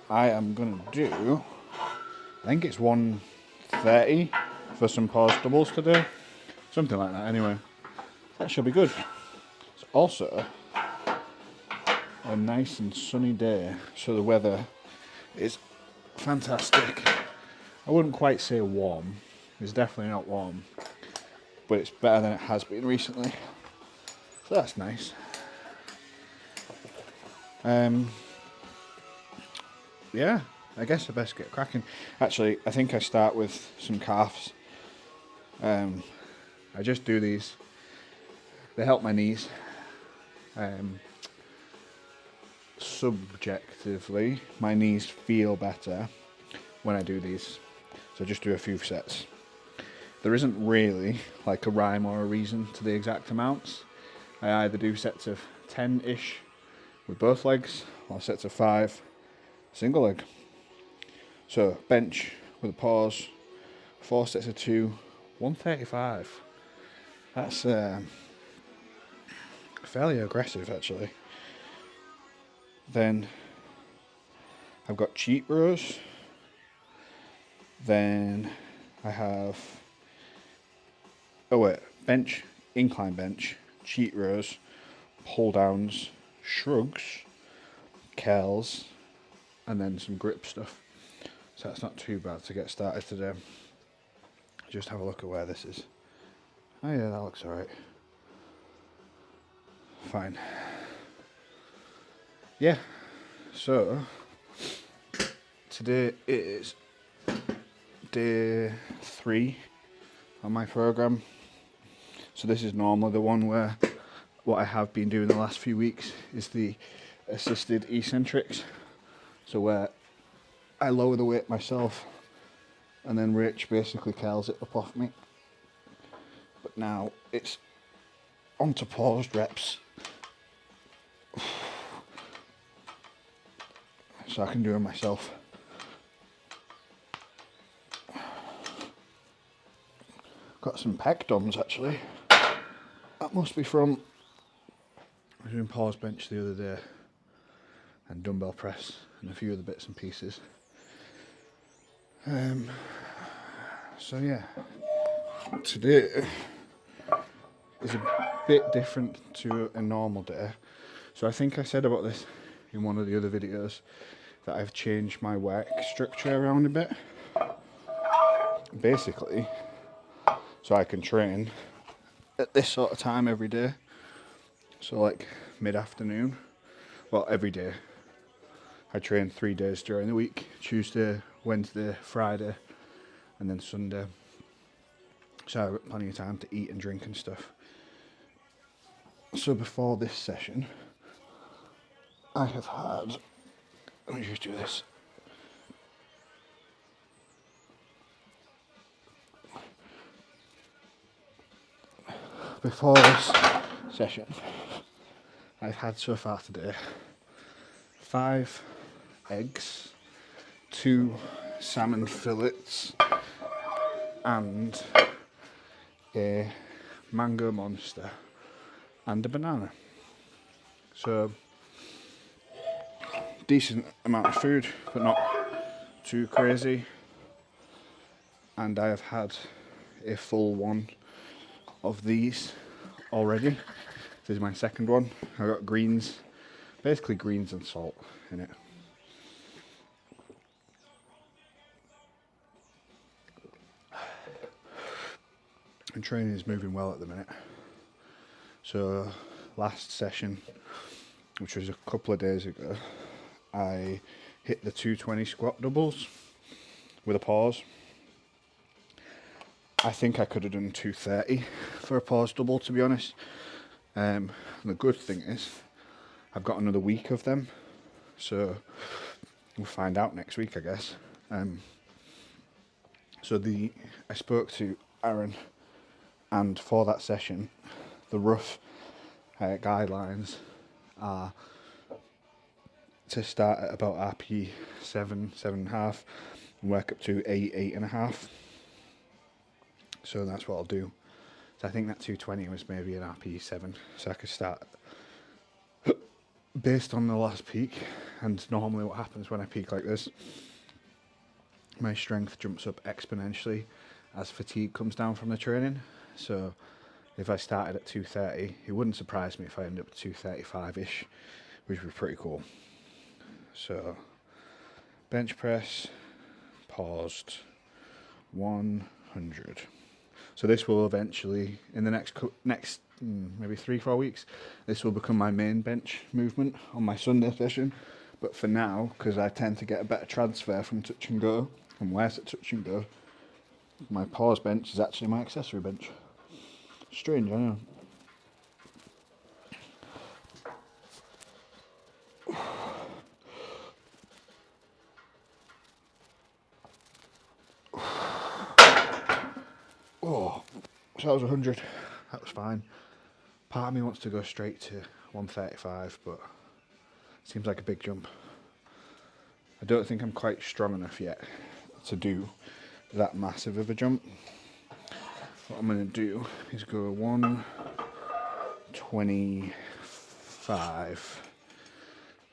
I am going to do, I think it's 130 for some pause doubles today. Something like that anyway. That should be good. It's also a nice and sunny day, so the weather is fantastic. I wouldn't quite say warm. It's definitely not warm, but it's better than it has been recently. So that's nice. Yeah, I guess I best get cracking. Actually, I think I start with some calves. I just do these. They help my knees. Subjectively, my knees feel better when I do these. So I just do a few sets. There isn't really like a rhyme or a reason to the exact amounts. I either do sets of 10-ish with both legs or sets of 5 single leg. So bench with a pause, 4 sets of 2, 135. That's fairly aggressive actually. Then I've got cheat rows. Then I have, bench, incline bench, cheat rows, pull downs, shrugs, curls, and then some grip stuff. So that's not too bad to get started today. Just have a look at where this is. Oh yeah, that looks alright. Fine. Yeah, so today is day 3 on my programme. So this is normally the one where what I have been doing the last few weeks is the assisted eccentrics. So where I lower the weight myself and then Rich basically curls it up off me. But now it's onto paused reps. So I can do it myself. Got some pec DOMs actually. That must be from, I was doing pause bench the other day and dumbbell press and a few other bits and pieces. So yeah, today is a bit different to a normal day. So I think I said about this in one of the other videos that I've changed my work structure around a bit. Basically, so I can train at this sort of time every day. So like mid-afternoon, well every day. I train 3 days during the week, Tuesday, Wednesday, Friday, and then Sunday. So I've got plenty of time to eat and drink and stuff. So before this session, I have had, let me just do this. Before this session, I've had so far today 5 eggs, 2 salmon fillets, and a mango monster, and a banana. So, decent amount of food, but not too crazy. And I have had a full one of these already. This is my second one. I got greens, basically greens and salt in it. And training is moving well at the minute. So last session, which was a couple of days ago, I hit the 220 squat doubles with a pause. I think I could have done 230 for a pause double, to be honest. And the good thing is I've got another week of them, so we'll find out next week, I guess. So I spoke to Aaron, and for that session, the rough guidelines are to start at about RP 7, 7.5, and work up to 8, 8.5. So that's what I'll do. So I think that 220 was maybe an RP 7, so I could start based on the last peak, and normally what happens when I peak like this, my strength jumps up exponentially as fatigue comes down from the training. So if I started at 230, it wouldn't surprise me if I ended up at 235-ish, which would be pretty cool. So bench press, paused, 100. So this will eventually, in the next maybe 3-4 weeks, this will become my main bench movement on my Sunday session. But for now, because I tend to get a better transfer from touch and go, and where's at touch and go, my pause bench is actually my accessory bench. Strange, I know. Oh, so that was 100. That was fine. Part of me wants to go straight to 135, but it seems like a big jump. I don't think I'm quite strong enough yet to do that massive of a jump. What I'm going to do is go 125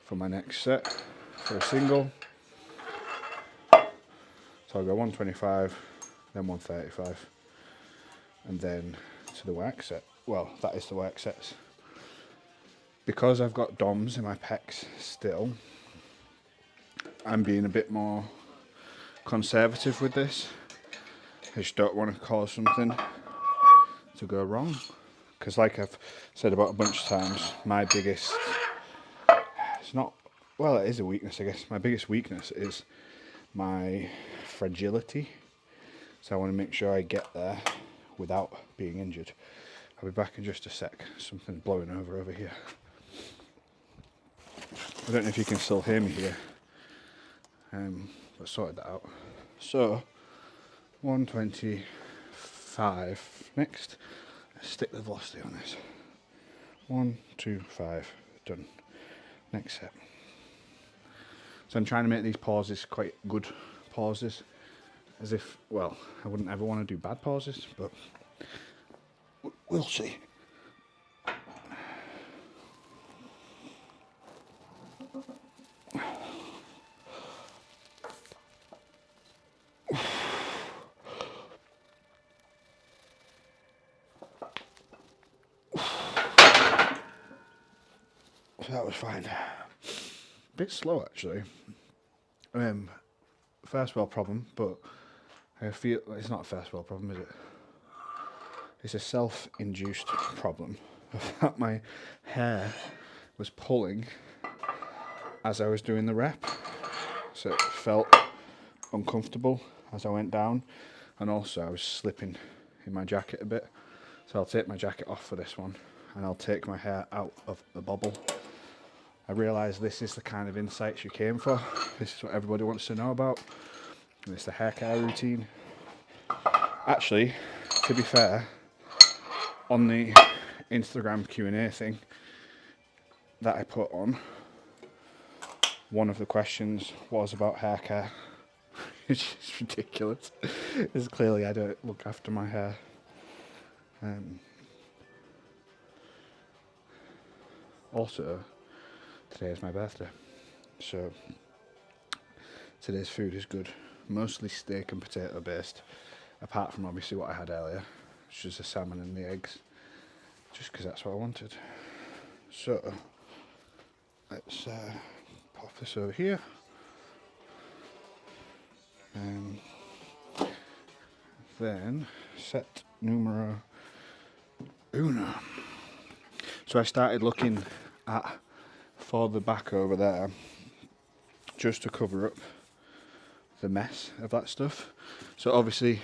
for my next set for a single. So I'll go 125, then 135, and then to the work set. Well, that is the work sets. Because I've got DOMs in my pecs still, I'm being a bit more conservative with this. I just don't want to cause something to go wrong. Because like I've said about a bunch of times, my biggest, it's not, well, it is a weakness, I guess. My biggest weakness is my fragility. So I want to make sure I get there without being injured. I'll be back in just a sec. Something blowing over here. I don't know if you can still hear me here. But sorted that out. So 125 next. Let's stick the velocity on this. 1, 2, 5, done. Next set. So I'm trying to make these pauses quite good pauses. As if, well, I wouldn't ever want to do bad pauses, but we'll see. So that was fine. A bit slow actually. First world problem, but I feel it's not a first world problem, is it? It's a self-induced problem that my hair was pulling as I was doing the rep, so it felt uncomfortable as I went down, and also I was slipping in my jacket a bit. So I'll take my jacket off for this one, and I'll take my hair out of the bobble. I realise this is the kind of insights you came for. This is what everybody wants to know about. And it's the hair care routine. Actually, to be fair, on the Instagram Q&A thing that I put on, one of the questions was about hair care. It's just ridiculous. It's clearly I don't look after my hair. Also, today is my birthday, so today's food is good. Mostly steak and potato based, apart from obviously what I had earlier, which was the salmon and the eggs, just because that's what I wanted. So, let's pop this over here. Then, set numero uno. So I started looking at for the back over there, just to cover up the mess of that stuff. So obviously,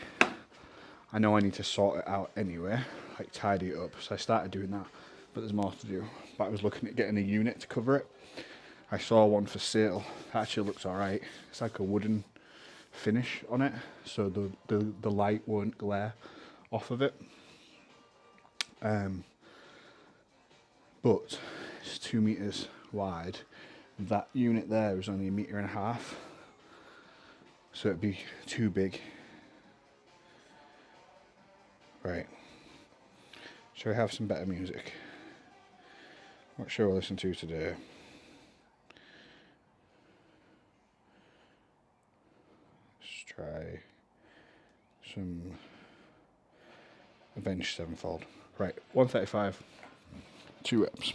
I know I need to sort it out anyway, like tidy it up. So I started doing that, but there's more to do. But I was looking at getting a unit to cover it. I saw one for sale. It actually looks alright. It's like a wooden finish on it, so the light won't glare off of it. But it's 2 meters wide. That unit there is only 1.5 meters, so it'd be too big. Right. Shall we have some better music? What shall we listen to today? try some bench sevenfold. Right, 135, 2 reps.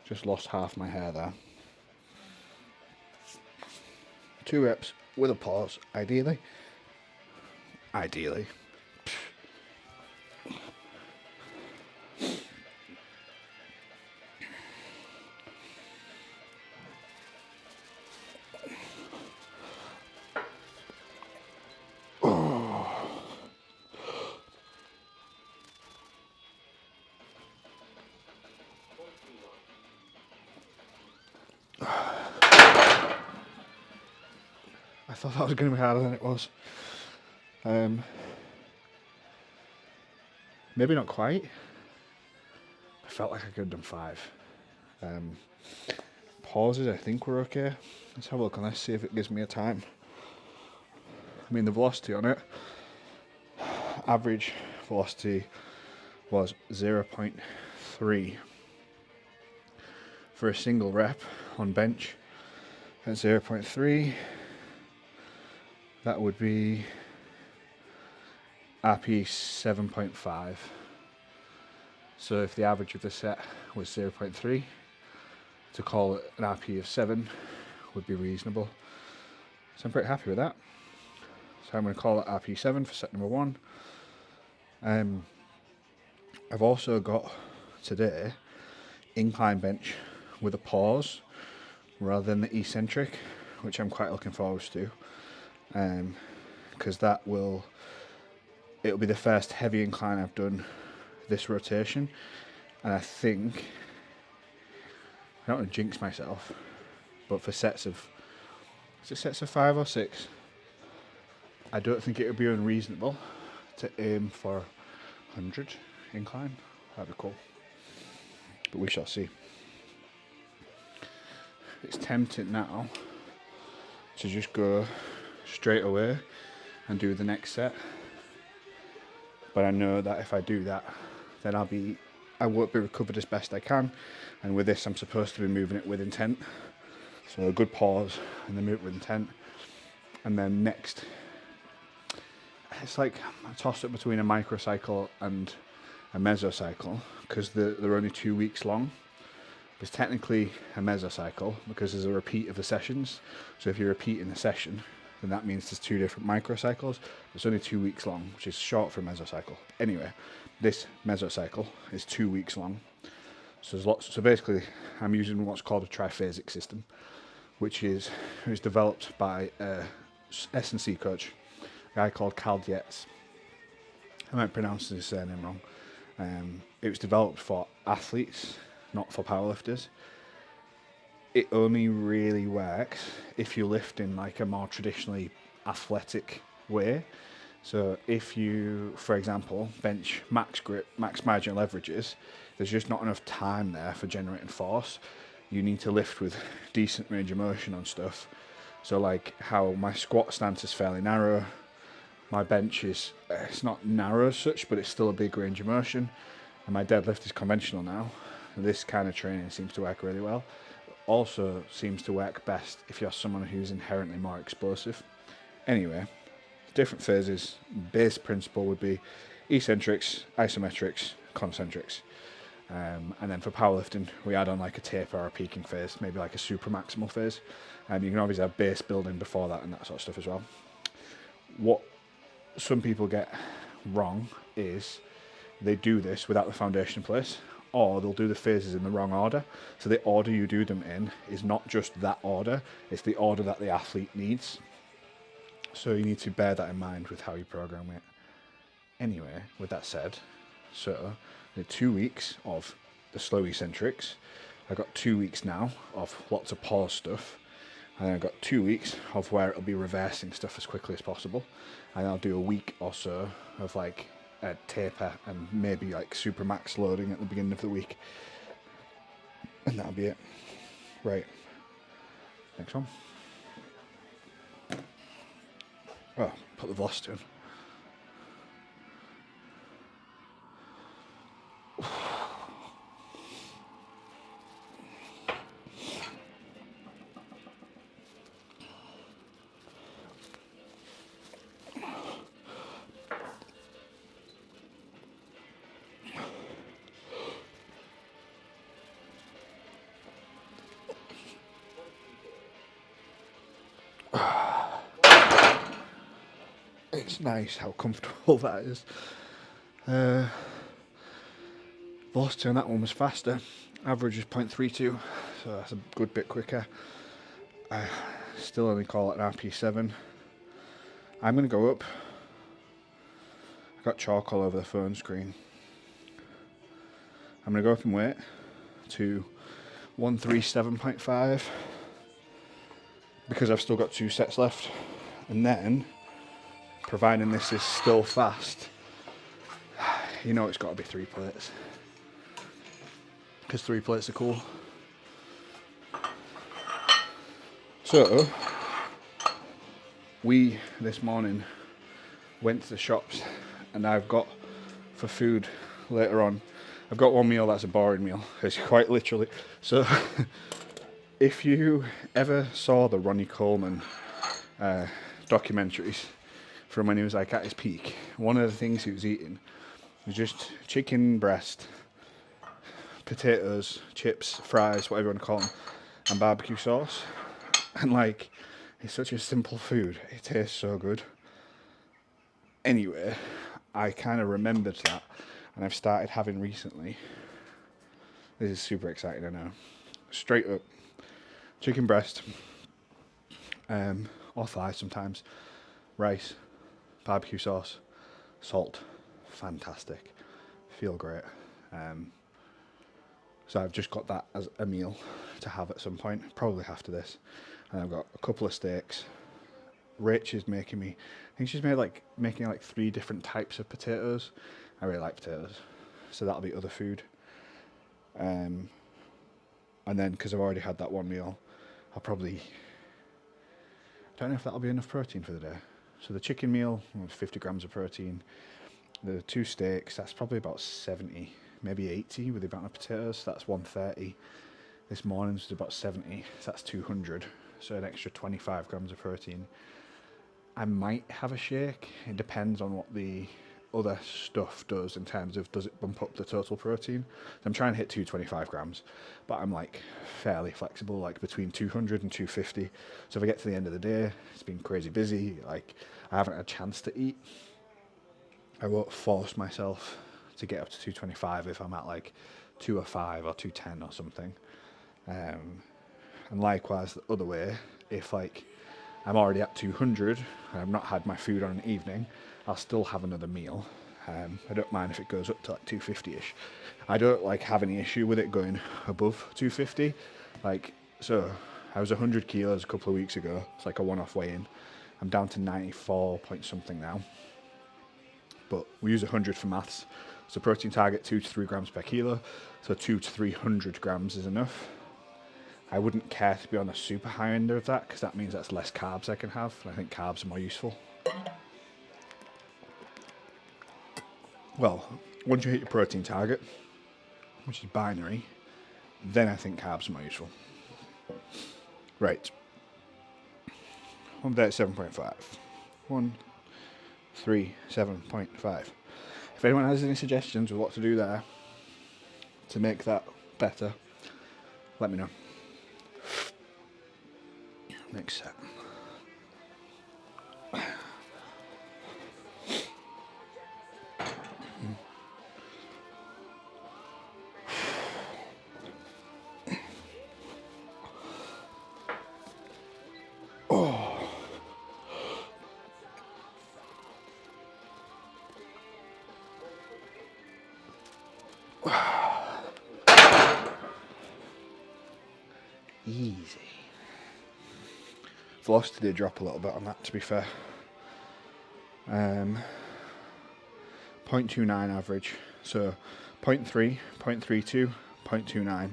Just lost half my hair there. 2 reps with a pause, ideally. Ideally. I thought that was going to be harder than it was. Maybe not quite. I felt like I could have done 5. Pauses, I think we're okay. Let's have a look on this, see if it gives me a time. I mean, the velocity on it, average velocity was 0.3 for a single rep on bench. At 0.3, that would be RP 7.5. So if the average of the set was 0.3, to call it an RP of 7 would be reasonable. So I'm pretty happy with that. So I'm going to call it RP 7 for set number 1. I've also got today incline bench with a pause rather than the eccentric, which I'm quite looking forward to, because it'll be the first heavy incline I've done this rotation, and I think, I don't want to jinx myself, but for sets of 5 or 6, I don't think it would be unreasonable to aim for 100 incline. That'd be cool, but we shall see. It's tempting now to just go straight away and do the next set, but I know that if I do that, then I won't be recovered as best I can, and with this I'm supposed to be moving it with intent. So a good pause and then move it with intent, and then next, it's like I toss it between a microcycle and a mesocycle, because they're only 2 weeks long. It's technically a mesocycle because there's a repeat of the sessions. So if you're repeating the session, then that means there's 2 different microcycles. It's only 2 weeks long, which is short for a mesocycle. Anyway, this mesocycle is 2 weeks long. So there's lots. So basically, I'm using what's called a triphasic system, which was developed by a S&C coach, a guy called Cal Dietz. I might pronounce his surname wrong. It was developed for athletes, not for powerlifters. It only really works if you lift in like a more traditionally athletic way. So if you, for example, bench max grip, max margin leverages, there's just not enough time there for generating force. You need to lift with decent range of motion on stuff. So like how my squat stance is fairly narrow, my bench is, it's not narrow as such, but it's still a big range of motion. And my deadlift is conventional now. And this kind of training seems to work really well. Also seems to work best if you're someone who's inherently more explosive. Anyway, different phases. Base principle would be eccentrics, isometrics, concentrics. And then for powerlifting, we add on like a taper or a peaking phase, maybe like a super maximal phase. And you can obviously have base building before that and that sort of stuff as well. What some people get wrong is they do this without the foundation in place, or they'll do the phases in the wrong order. So the order you do them in is not just that order, it's the order that the athlete needs. So you need to bear that in mind with how you program it. Anyway, with that said, so the 2 weeks of the slow eccentrics, I got 2 weeks now of lots of pause stuff, and then I got 2 weeks of where it'll be reversing stuff as quickly as possible, and I'll do a week or so of like a taper and maybe like super max loading at the beginning of the week, and that'll be it. Right, next one. Oh, put the velocity in. It's nice how comfortable that is. Velocity on that one was faster. Average is 0.32, so that's a good bit quicker. I still only call it an RP7. I'm going to go up. I've got chalk all over the phone screen. I'm going to go up in weight to 137.5 because I've still got 2 sets left. And then, providing this is still fast, you know it's got to be 3 plates. Because 3 plates are cool. So, we this morning went to the shops and I've got for food later on, I've got one meal that's a boring meal. It's quite literally. So, if you ever saw the Ronnie Coleman documentaries from when he was like at his peak, one of the things he was eating was just chicken breast, potatoes, chips, fries, whatever you want to call them, and barbecue sauce. And like, it's such a simple food. It tastes so good. Anyway, I kind of remembered that, and I've started having recently. This is super exciting, I know. Straight up, chicken breast, or thighs sometimes, rice, barbecue sauce, salt, fantastic, feel great. So I've just got that as a meal to have at some point, probably after this. And I've got a couple of steaks. Rach is making me, I think she's making like 3 different types of potatoes. I really like potatoes, so that'll be other food. And then, because I've already had that one meal, I'll probably, I don't know if that'll be enough protein for the day. So the chicken meal, 50 grams of protein. The 2 steaks, that's probably about 70, maybe 80 with the amount of potatoes. That's 130. This morning's was about 70, so that's 200. So an extra 25 grams of protein. I might have a shake. It depends on what the other stuff does in terms of, does it bump up the total protein. So I'm trying to hit 225 grams, but I'm like fairly flexible, like between 200 and 250. So if I get to the end of the day, it's been crazy busy, like I haven't had a chance to eat, I won't force myself to get up to 225 if I'm at like 205 or 210 or something. And likewise the other way, if like I'm already at 200 and I've not had my food on an evening, I'll still have another meal. I don't mind if it goes up to like 250-ish. I don't like have any issue with it going above 250. Like, so I was 100 kilos a couple of weeks ago. It's like a one-off weigh-in. I'm down to 94 point something now. But we use 100 for maths. So protein target 2 to 3 grams per kilo. So 200 to 300 grams is enough. I wouldn't care to be on the super high end of that because that means that's less carbs I can have, and I think carbs are more useful. Well, once you hit your protein target, which is binary, then I think carbs are more useful. Right. 137.5. 137.5. If anyone has any suggestions of what to do there to make that better, let me know. Next set. Easy. Velocity did drop a little bit on that, to be fair. 0.29 average. So 0.3, 0.32, 0.29.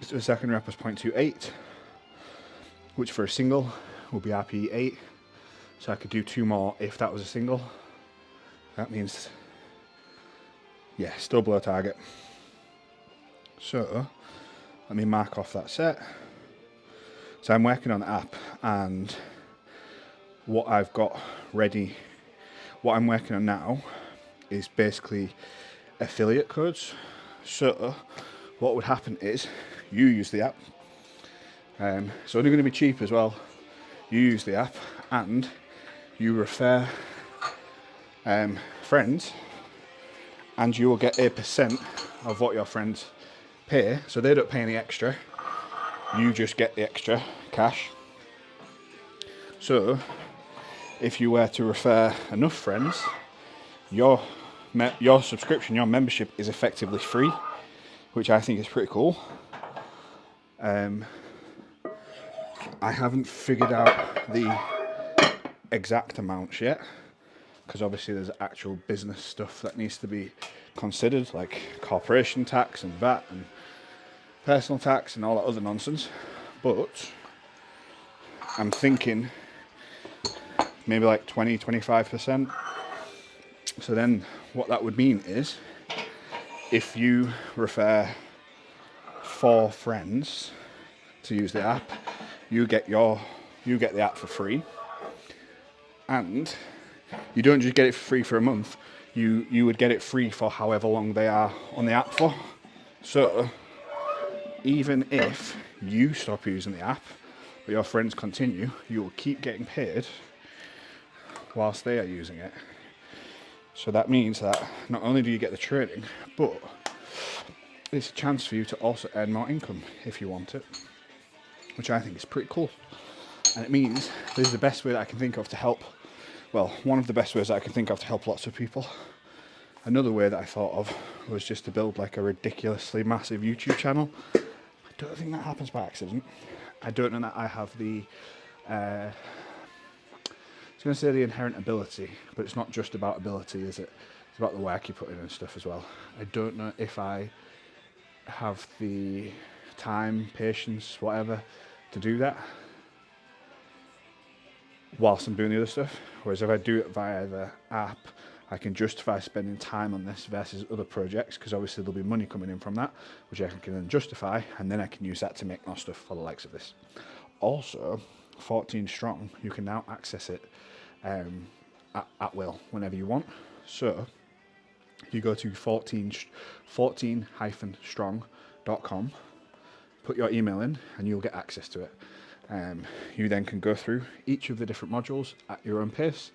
So the second rep was 0.28, which for a single will be RPE 8. So I could do 2 more if that was a single. That means, yeah, still below target. So let me mark off that set. So I'm working on the app, and what I've got ready, what I'm working on now is basically affiliate codes. So what would happen is you use the app. It's only going to be cheap as well. You use the app and you refer friends, and you will get a percent of what your friends pay. So they don't pay any extra. You just get the extra cash. So if you were to refer enough friends, your subscription, your membership is effectively free, which I think is pretty cool. I haven't figured out the exact amounts yet, because obviously there's actual business stuff that needs to be considered, like corporation tax and VAT and personal tax and all that other nonsense. But I'm thinking maybe like 20-25%. So then what that would mean is, if you refer 4 friends to use the app, you get the app for free, and you don't just get it for free for a month. You would get it free for however long they are on the app for. So even if you stop using the app, but your friends continue, you will keep getting paid whilst they are using it. So that means that not only do you get the training, but it's a chance for you to also earn more income if you want it, which I think is pretty cool. And it means this is the best way that I can think of to help, well, one of the best ways that I can think of to help lots of people. Another way that I thought of was just to build like a ridiculously massive YouTube channel. I don't think that happens by accident. I don't know that I have the, I was going to say the inherent ability, but it's not just about ability, is it? It's about the work you put in and stuff as well. I don't know if I have the time, patience, whatever, to do that whilst I'm doing the other stuff. Whereas if I do it via the app, I can justify spending time on this versus other projects, because obviously there'll be money coming in from that, which I can then justify, and then I can use that to make more stuff for the likes of this. Also, 14 strong, you can now access it at will whenever you want. So you go to 14-strong.com, put your email in, and you'll get access to it. You then can go through each of the different modules at your own pace.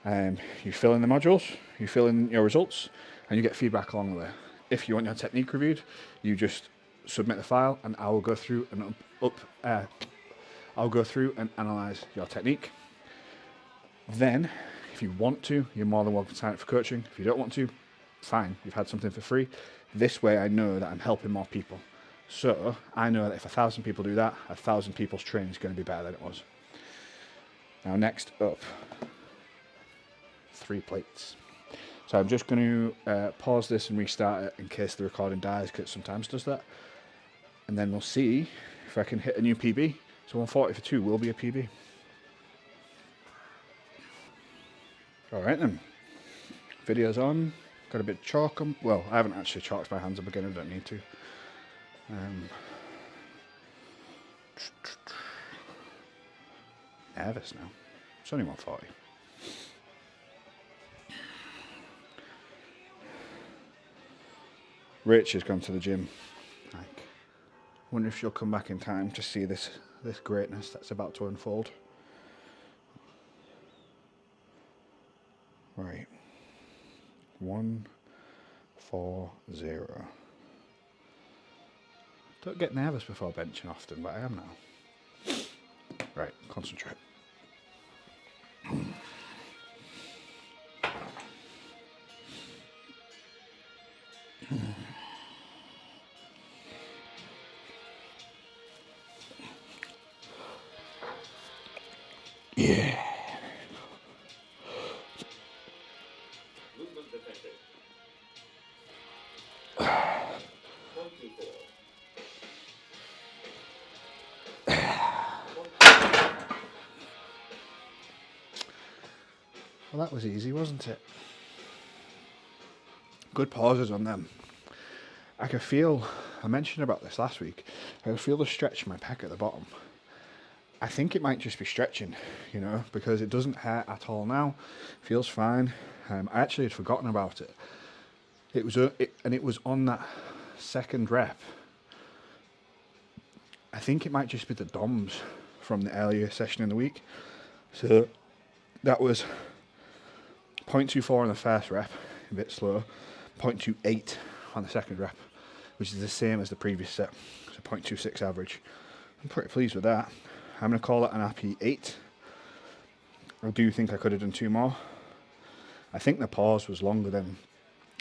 You fill in the modules, you fill in your results, and you get feedback along the way. If you want your technique reviewed, you just submit the file, and I will go through and I'll go through and analyze your technique. Then, if you want to, you're more than welcome to sign up for coaching. If you don't want to, fine, you've had something for free. This way I know that I'm helping more people. So I know that if 1,000 people do that, 1,000 people's training is going to be better than it was. Now next up, 3 plates. So I'm just going to pause this and restart it in case the recording dies, because it sometimes does that. And then we'll see if I can hit a new PB. So 140 for 2 will be a PB. Alright then, video's on, got a bit of chalk on, well I haven't actually chalked my hands up again, I don't need to. Nervous now, it's only 140. Rach has gone to the gym. Like, wonder if she'll come back in time to see this greatness that's about to unfold. Right. 140. Don't get nervous before benching often, but I am now. Right, concentrate. Yeah. Well, that was easy, wasn't it? Good pauses on them. I could feel, I mentioned about this last week, I could feel the stretch in my pec at the bottom. I think it might just be stretching, you know, because it doesn't hurt at all now. Feels fine. I actually had forgotten about it. It was on that second rep. I think it might just be the DOMs from the earlier session in the week. So That was 0.24 on the first rep, a bit slow, 0.28 on the second rep, which is the same as the previous set, so 0.26 average. I'm pretty pleased with that. I'm going to call that an happy 8. I do think I could have done 2 more. I think the pause was longer than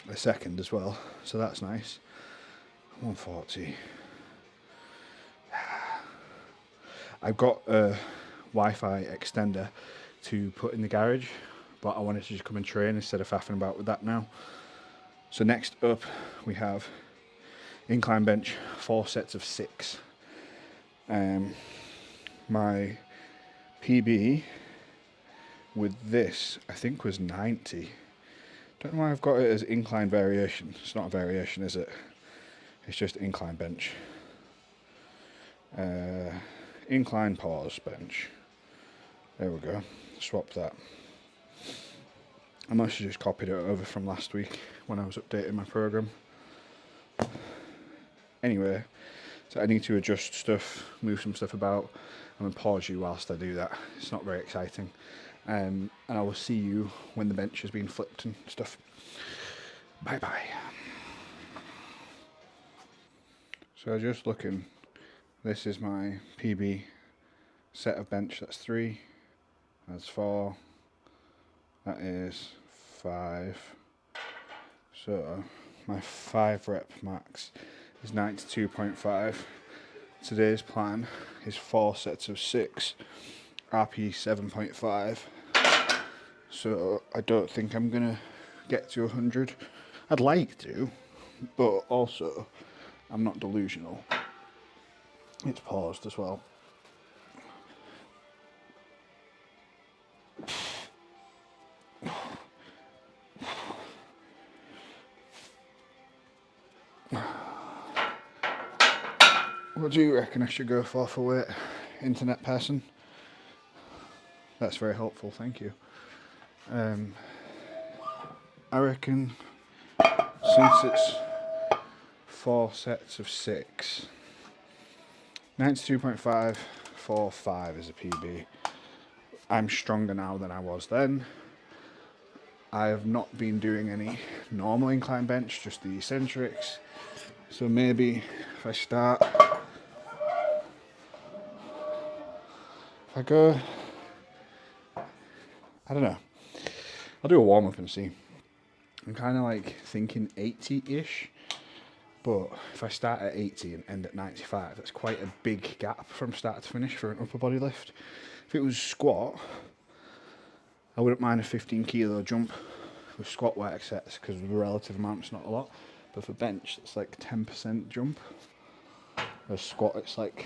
the second as well, so that's nice. 140. I've got a Wi-Fi extender to put in the garage, but I wanted to just come and train instead of faffing about with that now. So next up we have incline bench, 4 sets of 6. My PB with this I think was 90. Don't know why I've got it as incline variation. It's not a variation, is it? It's just incline bench. Incline pause bench. There we go. Swap that. I must have just copied it over from last week when I was updating my program. Anyway, so I need to adjust stuff, move some stuff about. I'm going to pause you whilst I do that. It's not very exciting. And I will see you when the bench has been flipped and stuff. Bye bye. So just looking, this is my PB set of bench. That's 3, that's 4, that is 5. So my 5 rep max is 92.5. Today's plan is 4 sets of 6, RP 7.5. So I don't think I'm gonna get to 100. I'd like to, but also I'm not delusional. It's paused as well. What do you reckon I should go for weight, internet person? That's very helpful, thank you. I reckon since it's 4 sets of 6, 92.5 for 5 is a PB. I'm stronger now than I was then. I have not been doing any normal incline bench, just the eccentrics. So maybe if I start, if I go, I don't know, I'll do a warm up and see. I'm kind of like thinking 80-ish, but if I start at 80 and end at 95, that's quite a big gap from start to finish for an upper body lift. If it was squat, I wouldn't mind a 15 kilo jump with squat work sets because the relative amount's not a lot, but for bench it's like 10% jump. For squat it's like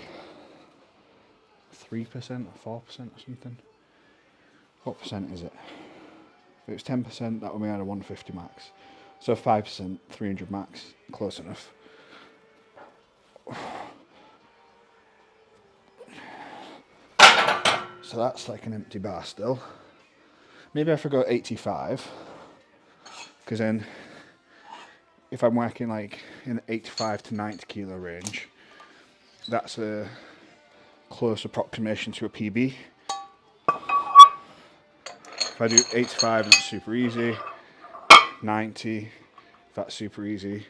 3% or 4% or something. What percent is it? If it was 10%, that would mean I had a 150 max. So 5%, 300 max, close enough. So that's like an empty bar still. Maybe I forgot 85, because then if I'm working like in the 85 to 90 kilo range, that's a close approximation to a PB. If I do 85 and it's super easy, 90, if that's super easy,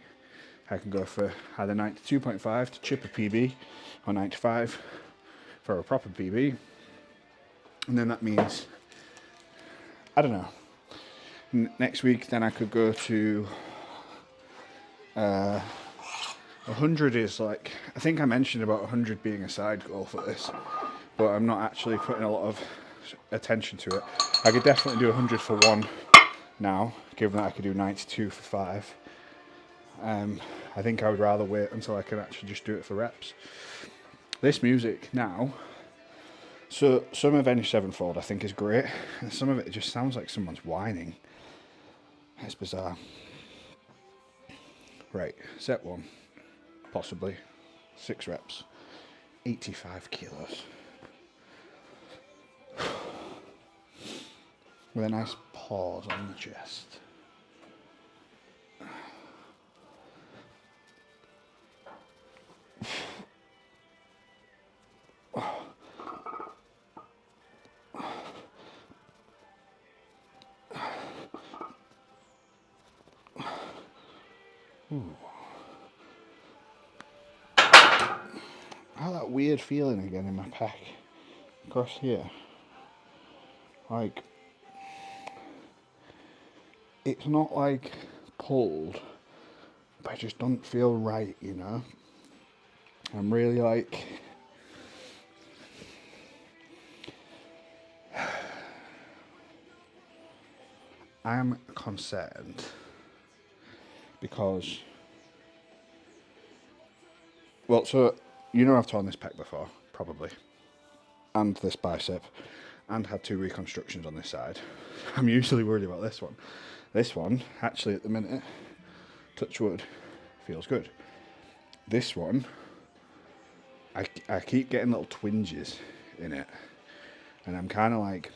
I can go for either 92.5 to chip a PB, or 95 for a proper PB. And then that means, I don't know, next week then I could go to 100 is like, I think I mentioned about 100 being a side goal for this, but I'm not actually putting a lot of attention to it. I could definitely do 100 for 1 now, given that I could do 92 for 5. I think I would rather wait until I can actually just do it for reps. This music now, so some Avenged Sevenfold I think is great, and some of it just sounds like someone's whining. It's bizarre. Right, set 1, possibly 6 reps, 85 kilos. With a nice pause on the chest. got that weird feeling again in my pec across here. Like, it's not like pulled, but it just doesn't feel right, you know. I'm really like, I'm concerned because, well, so you know I've torn this pec before, probably, and this bicep, and had 2 reconstructions on this side. I'm usually worried about this one. This one, actually at the minute, touch wood, feels good. This one, I keep getting little twinges in it, and I'm kind of like,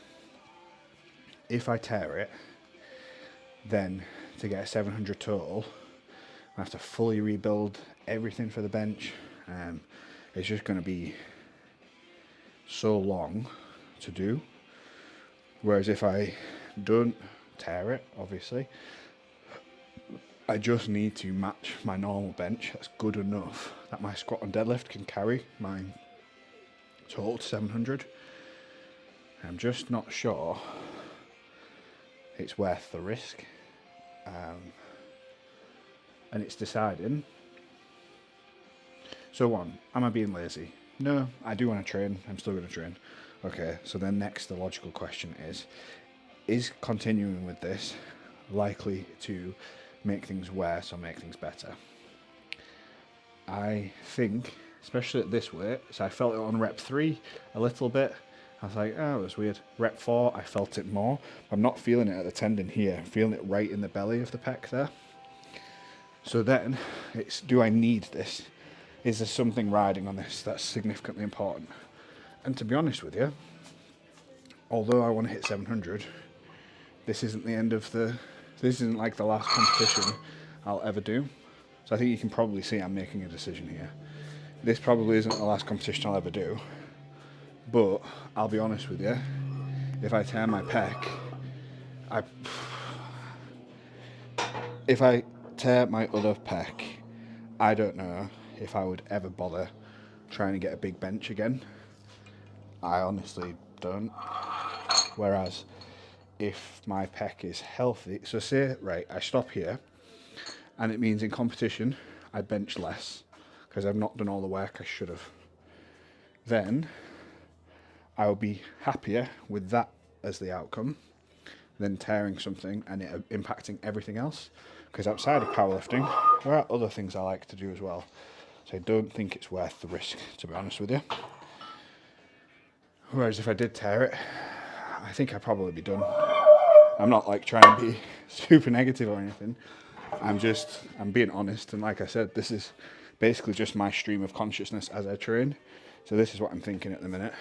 if I tear it, then to get a 700 total, I have to fully rebuild everything for the bench. It's just going to be so long to do. Whereas if I don't tear it, obviously, I just need to match my normal bench. That's good enough that my squat and deadlift can carry my total to 700. I'm just not sure it's worth the risk. And it's deciding. So one, am I being lazy? No, I do want to train. I'm still going to train. Okay, so then next the logical question is continuing with this likely to make things worse or make things better? I think, especially at this weight, so I felt it on rep 3 a little bit. I was like, oh, that's weird. Rep 4, I felt it more. I'm not feeling it at the tendon here. I'm feeling it right in the belly of the pec there. So then, it's, do I need this? Is there something riding on this that's significantly important? And to be honest with you, although I want to hit 700, this isn't the end of the... This isn't like the last competition I'll ever do. So I think you can probably see I'm making a decision here. This probably isn't the last competition I'll ever do. But I'll be honest with you, if I tear my pec, if I tear my other pec, I don't know if I would ever bother trying to get a big bench again. I honestly don't. Whereas if my pec is healthy, so say, right, I stop here, and it means in competition I bench less because I've not done all the work I should have. Then I will be happier with that as the outcome than tearing something and it impacting everything else. Because outside of powerlifting, there are other things I like to do as well. So I don't think it's worth the risk, to be honest with you. Whereas if I did tear it, I think I'd probably be done. I'm not like trying to be super negative or anything. I'm being honest. And like I said, this is basically just my stream of consciousness as I train. So this is what I'm thinking at the minute.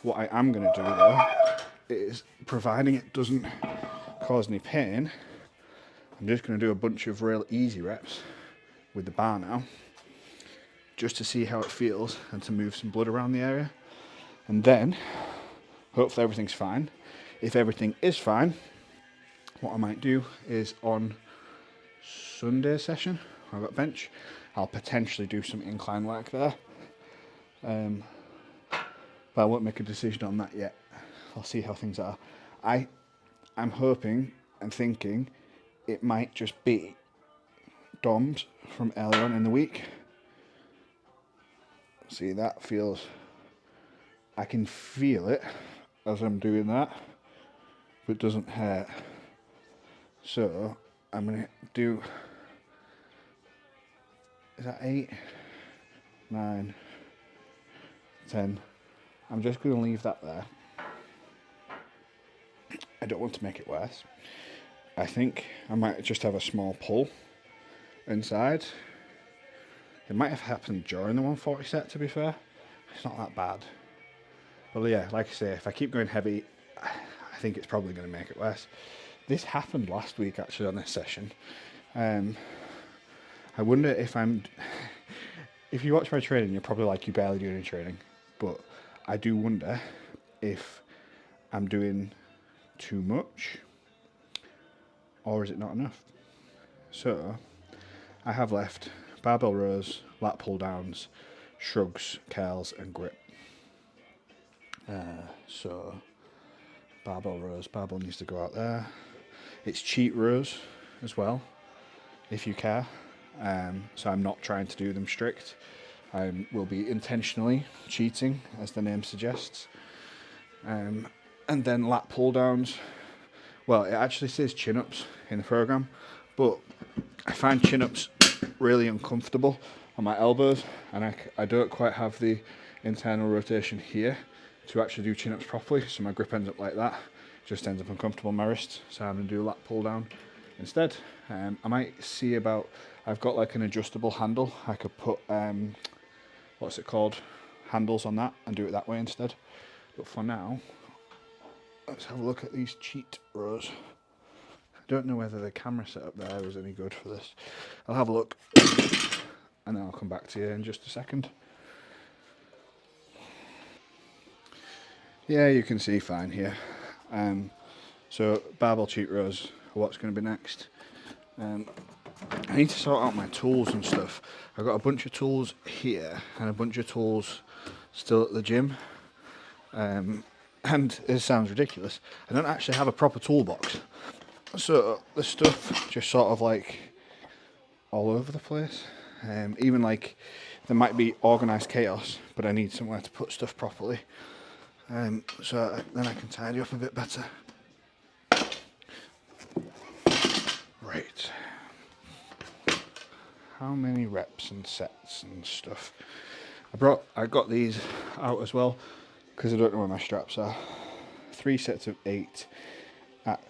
What I am going to do though is, providing it doesn't cause any pain, I'm just going to do a bunch of real easy reps with the bar now, just to see how it feels and to move some blood around the area. And then, hopefully everything's fine. If everything is fine, what I might do is on Sunday session, I've got bench, I'll potentially do some incline work there. But I won't make a decision on that yet. I'll see how things are. I'm hoping and thinking it might just be DOMs from earlier on in the week. See, that feels... I can feel it as I'm doing that, but it doesn't hurt. So, I'm going to do... Is that 8? 9? 10? I'm just going to leave that there. I don't want to make it worse. I think I might just have a small pull inside. It might have happened during the 140 set, to be fair. It's not that bad. But yeah, like I say, if I keep going heavy, I think it's probably going to make it worse. This happened last week, actually, on this session. I wonder if I'm... If you watch my training, you're probably like, you barely do any training. But I do wonder if I'm doing too much, or is it not enough? So I have left barbell rows, lat pull downs, shrugs, curls, and grip. So barbell rows, barbell needs to go out there. It's cheat rows as well, if you care. So I'm not trying to do them strict. I will be intentionally cheating, as the name suggests. And then lat pull downs. Well, it actually says chin ups in the program, but I find chin ups really uncomfortable on my elbows, and I don't quite have the internal rotation here to actually do chin ups properly, so my grip ends up like that. Just ends up uncomfortable on my wrist, so I'm going to do lat pull down instead. I might see about, I've got like an adjustable handle. I could put, what's it called, handles on that and do it that way instead. But for now, let's have a look at these cheat rows. I don't know whether the camera setup there is any good for this. I'll have a look and then I'll come back to you in just a second. Yeah, you can see fine here. So barbell cheat rows are what's going to be next. I need to sort out my tools and stuff. I've got a bunch of tools here and a bunch of tools still at the gym. And it sounds ridiculous, I don't actually have a proper toolbox. So the stuff just sort of like all over the place. Even like there might be organised chaos, but I need somewhere to put stuff properly. So then I can tidy up a bit better. Right. How many reps and sets and stuff? I got these out as well because I don't know where my straps are. 3 sets of 8 at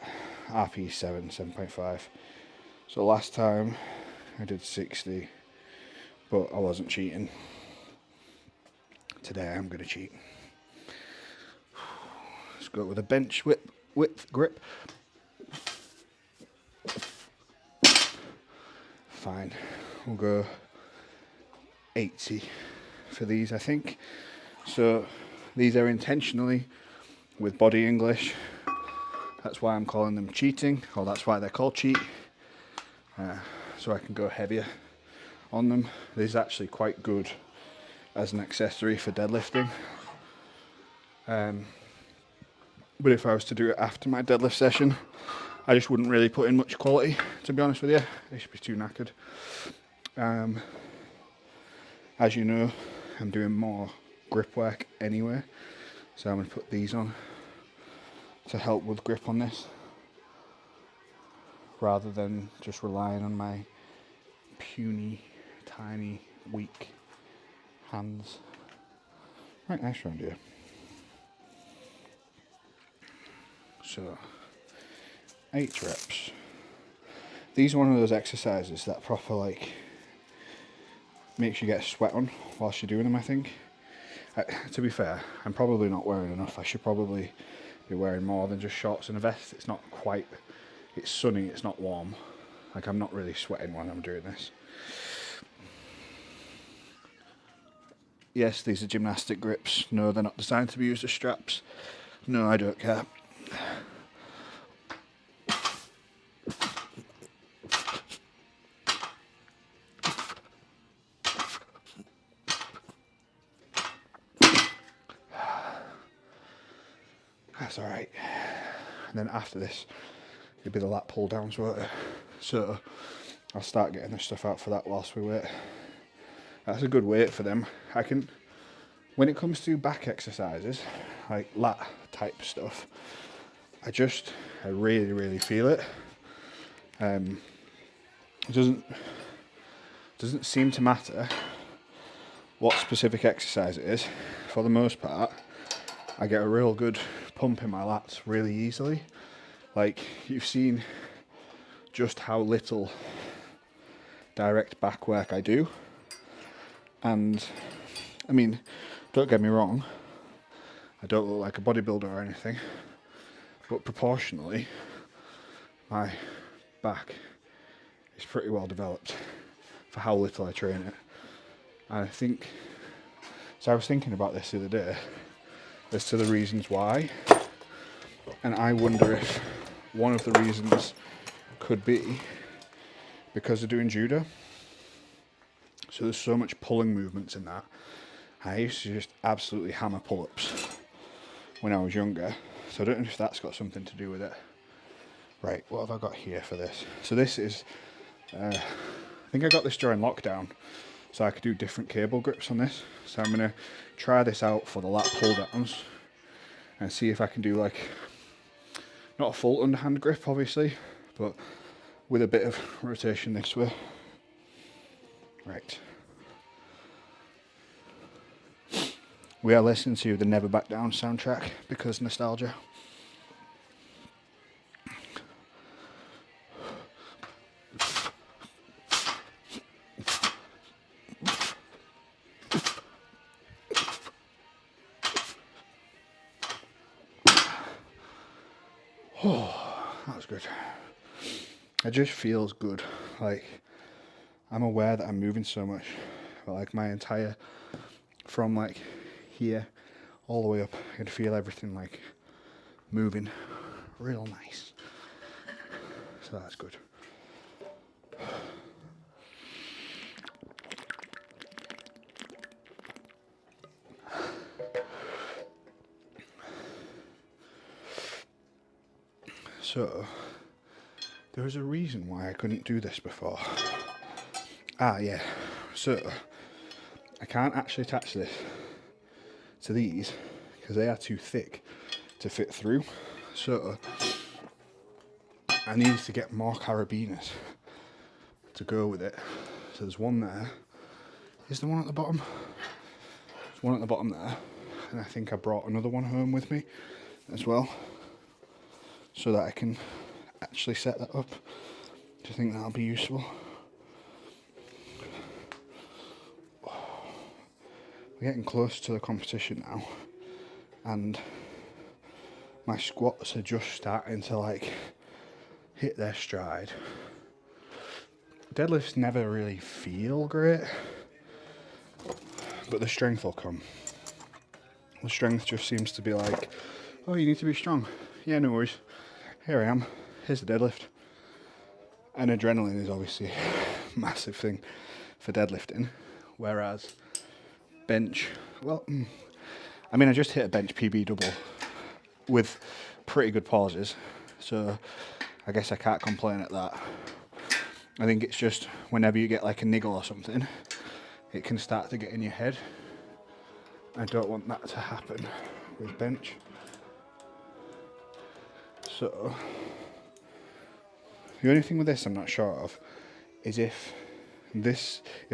RP7, 7.5. So last time I did 60, but I wasn't cheating. Today I'm going to cheat. Let's go with a bench width grip. Fine, we'll go 80 for these, I think. So these are intentionally with body English. That's why I'm calling them cheating, or that's why they're called cheat. So I can go heavier on them. This is actually quite good as an accessory for deadlifting. But if I was to do it after my deadlift session, I just wouldn't really put in much quality, to be honest with you. They should be too knackered. As you know, I'm doing more grip work anyway, so I'm going to put these on to help with grip on this, rather than just relying on my puny, tiny, weak hands. Right, nice round here. So 8 reps. These are one of those exercises that proper like makes you get a sweat on whilst you're doing them, I think. To be fair, I'm probably not wearing enough. I should probably be wearing more than just shorts and a vest. It's not quite, it's sunny, it's not warm. Like I'm not really sweating when I'm doing this. Yes, these are gymnastic grips. No, they're not designed to be used as straps. No, I don't care. That's alright. And then after this, it'll be the lat pull downs, won't it? So I'll start getting the stuff out for that whilst we wait. That's a good weight for them. I can, when it comes to back exercises, like lat type stuff, I really, really feel it. It doesn't seem to matter what specific exercise it is. For the most part, I get a real good pump in my lats really easily. Like, you've seen just how little direct back work I do. And, I mean, don't get me wrong, I don't look like a bodybuilder or anything, but proportionally, my back is pretty well developed for how little I train it. And I think, so I was thinking about this the other day, as to the reasons why, and I wonder if one of the reasons could be because of doing judo. So there's so much pulling movements in that, I used to just absolutely hammer pull-ups when I was younger, so I don't know if that's got something to do with it. Right, what have I got here for this? So this is, I think I got this during lockdown, so I could do different cable grips on this. So I'm going to try this out for the lat pull downs and see if I can do like, not a full underhand grip obviously, but with a bit of rotation this way. Right. We are listening to the Never Back Down soundtrack because nostalgia. Oh, that was good. It just feels good. Like, I'm aware that I'm moving so much, but like my entire, from like here all the way up, I can feel everything like moving real nice. So that's good. So, there was a reason why I couldn't do this before. Ah, yeah. So, I can't actually attach this to these because they are too thick to fit through. So, I needed to get more carabiners to go with it. So there's one there. Is there one at the bottom? There's one at the bottom there. And I think I brought another one home with me as well, so that I can actually set that up. Do you think that'll be useful? We're getting close to the competition now, and my squats are just starting to like hit their stride. Deadlifts never really feel great, but the strength will come. The strength just seems to be like, oh, you need to be strong. Yeah, no worries. Here I am. Here's the deadlift. And adrenaline is obviously a massive thing for deadlifting, whereas bench, well, I mean, I just hit a bench PB double with pretty good pauses, so I guess I can't complain at that. I think it's just whenever you get like a niggle or something, it can start to get in your head. I don't want that to happen with bench. So, the only thing with this I'm not sure of is if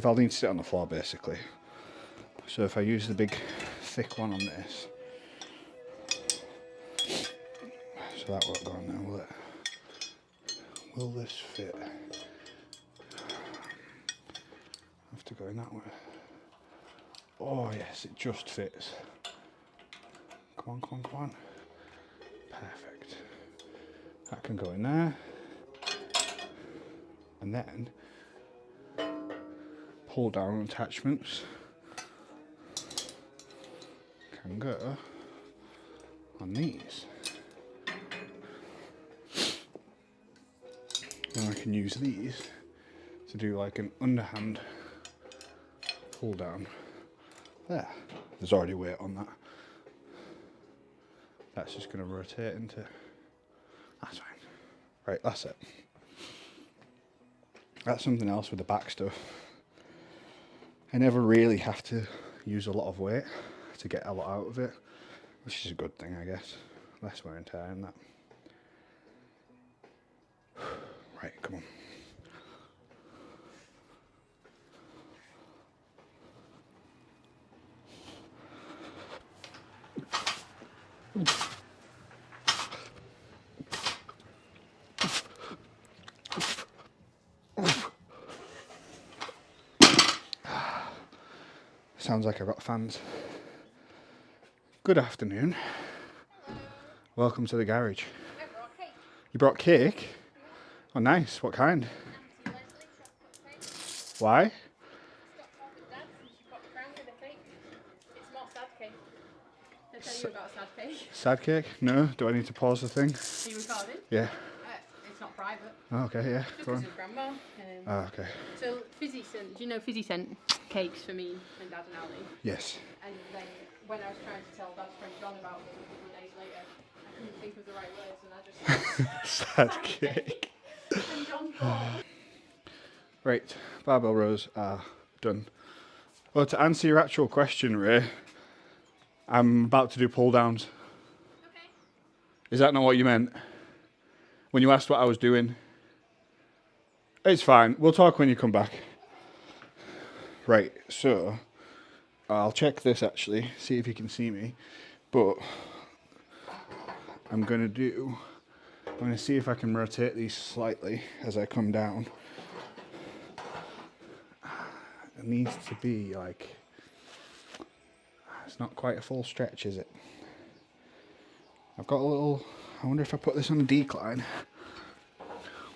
I'll need to sit on the floor basically. So if I use the big thick one on this, so that won't go on there, will it? Will this fit? I have to go in that way. Oh yes, it just fits. Come on, come on, come on. Perfect. That can go in there. And then pull down attachments can go on these. And I can use these to do like an underhand pull down. There. There's already weight on that. That's just going to rotate into. That's fine. Right, that's it. That's something else with the back stuff. I never really have to use a lot of weight to get a lot out of it, which is a good thing, I guess. Less wear and tear in that. Right, come on. Sounds like I've got fans. Good afternoon. Hello. Welcome to the garage. I brought cake. You brought cake? Yeah. Oh, nice. What kind? Auntie Leslie chocolate cake. Why? Stopped off at Dad's and she popped round with a cake. It's more sad cake. I'll tell you about sad cake. Sad cake? No. Do I need to pause the thing? Are you recording? Yeah. It's it's not private. Oh, okay, yeah. Just Go because on. of grandma. Oh, okay. So Fizzy sent, do you know Fizzy sent cakes for me and Dad and Ali? Yes. And then when I was trying to tell Dad's friend John about them a couple of days later, I couldn't think of the right words and I just Sad cake. and John thought. Right, barbell rows are done. Well, to answer your actual question, Ray, I'm about to do pull downs. Okay. Is that not what you meant? When you asked what I was doing? It's fine. We'll talk when you come back. Right, so I'll check this actually, see if you can see me. But I'm going to see if I can rotate these slightly as I come down. It needs to be like, it's not quite a full stretch, is it? I've got a little, I wonder if I put this on a decline,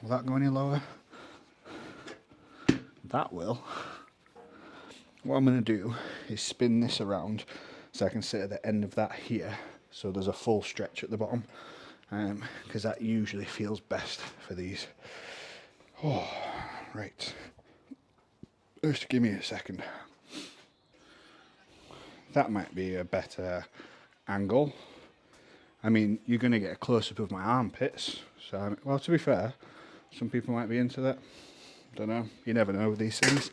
will that go any lower? That will. What I'm going to do is spin this around so I can sit at the end of that here, so there's a full stretch at the bottom, because that usually feels best for these. Oh, right. Just give me a second. That might be a better angle. I mean, you're going to get a close-up of my armpits, so, well, to be fair, some people might be into that. Don't know. You never know with these things.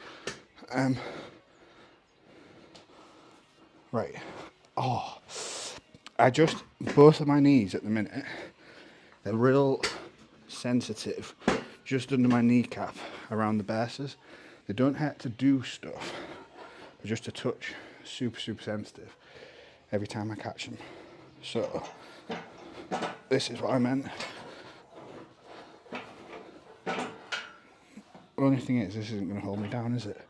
Right. Oh, both of my knees at the minute, they're real sensitive, just under my kneecap, around the bases. They don't have to do stuff, but just a touch, super, super sensitive every time I catch them. So, this is what I meant. Only thing is, this isn't going to hold me down, is it?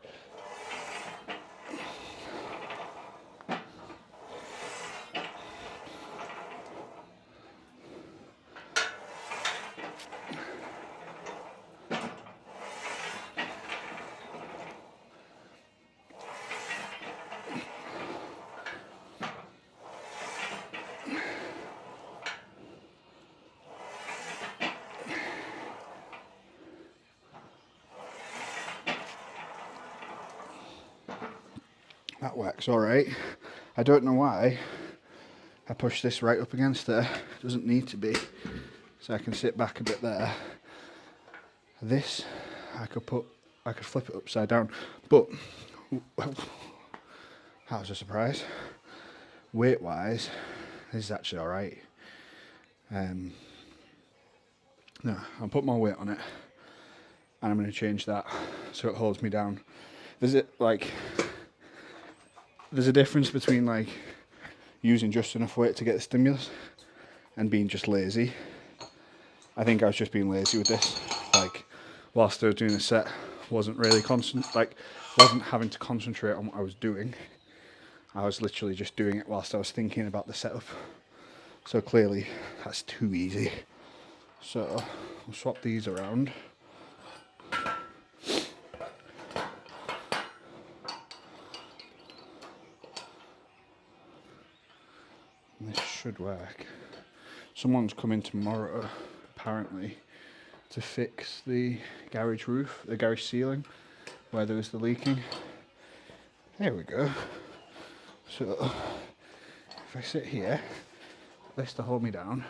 That works all right. I don't know why I pushed this right up against there. It doesn't need to be. So I can sit back a bit there. This, I could flip it upside down. But, that was a surprise. Weight wise, this is actually all right. No, I'll put more weight on it. And I'm going to change that so it holds me down. There's a difference between like using just enough weight to get the stimulus and being just lazy. I think I was just being lazy with this. Like, whilst I was doing the set, wasn't having to concentrate on what I was doing. I was literally just doing it whilst I was thinking about the setup. So clearly, that's too easy. So, we'll swap these around. And this should work. Someone's coming tomorrow, apparently, to fix the garage roof, the garage ceiling, where there was the leaking. There we go. So, if I sit here, this to hold me down,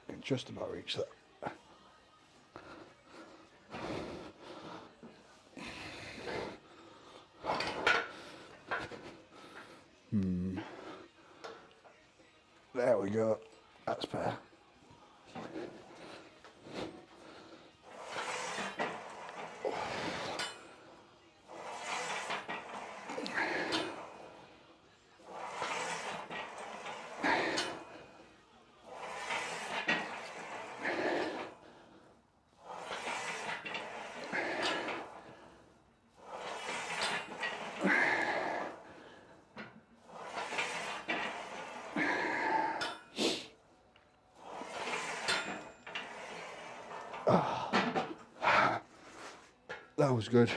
I can just about reach that. There we go. That's better. That was good.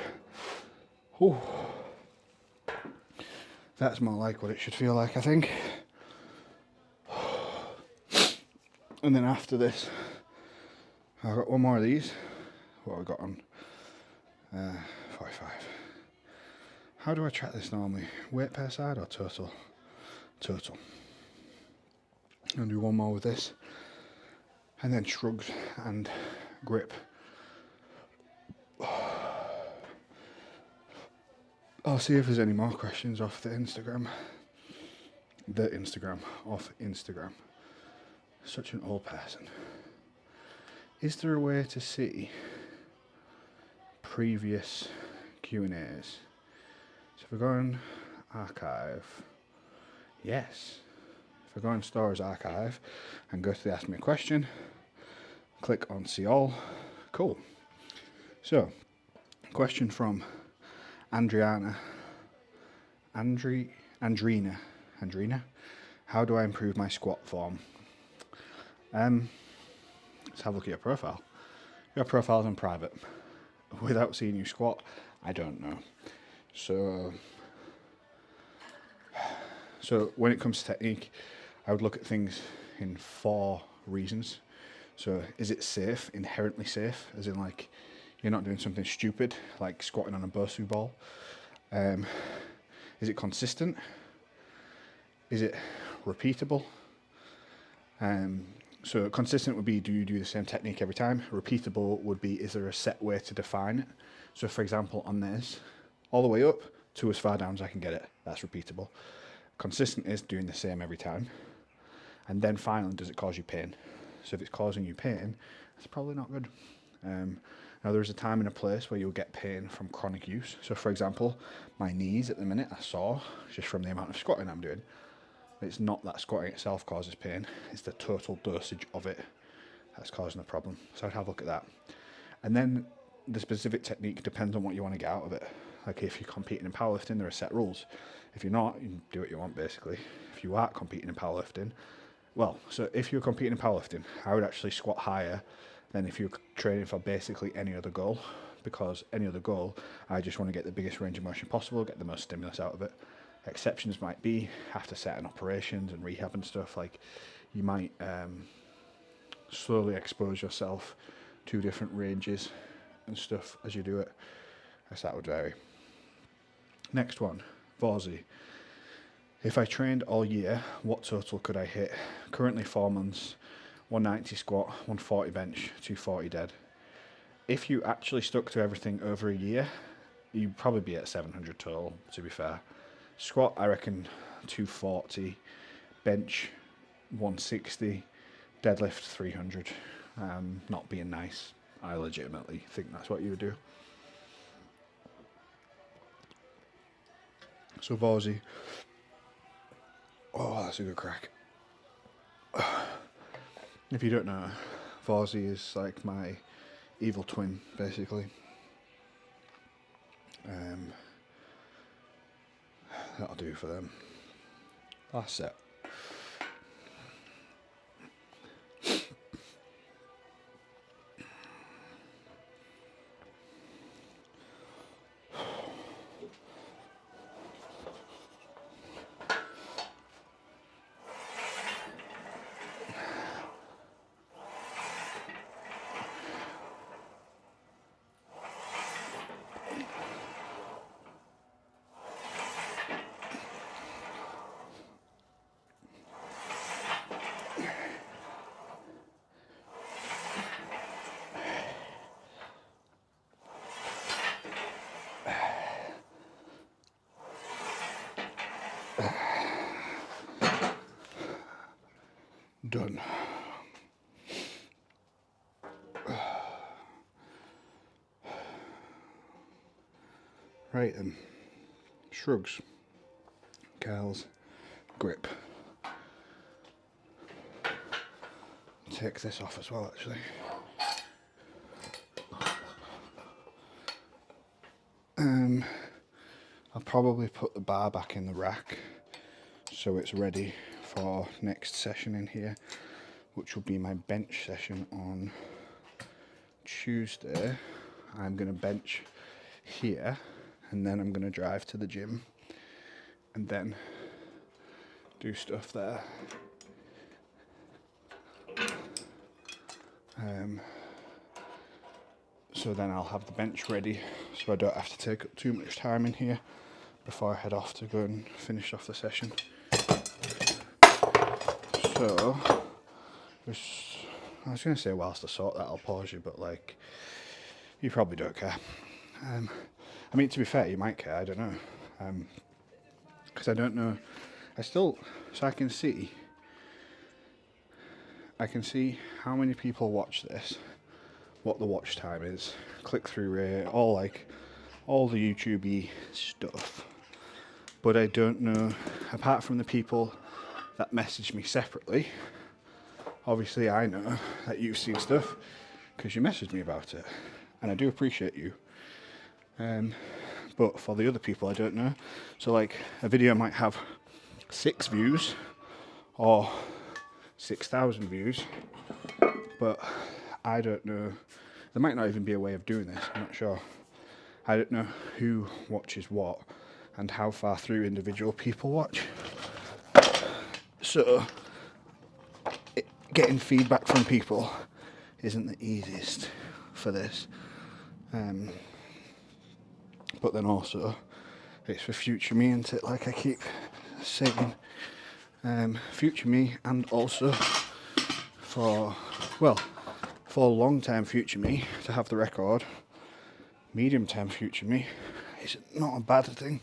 Whew. That's more like what it should feel like, I think. And then after this, I've got one more of these. What have I got on? 45. How do I track this normally? Weight per side or total? Total. I'll do one more with this. And then shrugs and grip. I'll see if there's any more questions off the Instagram. Off Instagram. Such an old person. Is there a way to see previous Q&As? So if I go on archive, yes. If I go on Stories archive and go to the Ask Me a Question, click on See All. Cool. So, question from Andrina. How do I improve my squat form? Let's have a look at your profile. Your profile's on private. Without seeing you squat, I don't know. So when it comes to technique, I would look at things in 4 reasons. So is it safe, inherently safe, as in like you're not doing something stupid like squatting on a Bosu ball? Is it consistent? Is it repeatable? So consistent would be, do you do the same technique every time? Repeatable would be, is there a set way to define it? So for example, on this, all the way up to as far down as I can get it. That's repeatable. Consistent is doing the same every time. And then finally, does it cause you pain? So if it's causing you pain, it's probably not good. Now there's a time and a place where you'll get pain from chronic use. So for example, my knees at the minute are sore just from the amount of squatting I'm doing. It's not that squatting itself causes pain, it's the total dosage of it that's causing the problem. So I'd have a look at that. And then the specific technique depends on what you want to get out of it. Like if you're competing in powerlifting, there are set rules. If you're not, you can do what you want basically. If you are competing in powerlifting, well, so if you're competing in powerlifting, I would actually squat higher than if you're training for basically any other goal, because any other goal, I just want to get the biggest range of motion possible, get the most stimulus out of it. Exceptions might be after certain operations and rehab and stuff, like you might slowly expose yourself to different ranges and stuff as you do it. I guess that would vary. Next one, Vorzi. If I trained all year, what total could I hit? Currently 4 months, 190 squat, 140 bench, 240 dead. If you actually stuck to everything over a year, you'd probably be at 700 total, to be fair. Squat, I reckon 240, bench 160, deadlift 300. Not being nice, I legitimately think that's what you would do. So Vorzi, oh, that's a good crack. If you don't know, Vorzi is like my evil twin, basically. That'll do for them. Last set. Done. Right then. Shrugs. Curls. Grip. Take this off as well, actually. I'll probably put the bar back in the rack so it's ready for next session in here, which will be my bench session on Tuesday. I'm going to bench here and then I'm going to drive to the gym and then do stuff there. So then I'll have the bench ready so I don't have to take up too much time in here before I head off to go and finish off the session. So, I was going to say whilst I sort that I'll pause you, but like, you probably don't care. I mean, to be fair, you might care, I don't know. Because I don't know, so I can see how many people watch this, what the watch time is, click-through rate, all the YouTube-y stuff. But I don't know, apart from the people that message me separately, obviously I know that you've seen stuff because you messaged me about it, and I do appreciate you. But for the other people, I don't know. So like, a video might have 6 views or 6,000 views, but I don't know. There might not even be a way of doing this, I'm not sure. I don't know who watches what and how far through individual people watch. So, getting feedback from people isn't the easiest for this. But then also, it's for future me, isn't it? Like I keep saying, future me, and also for long-term future me to have the record. Medium-term future me is not a bad thing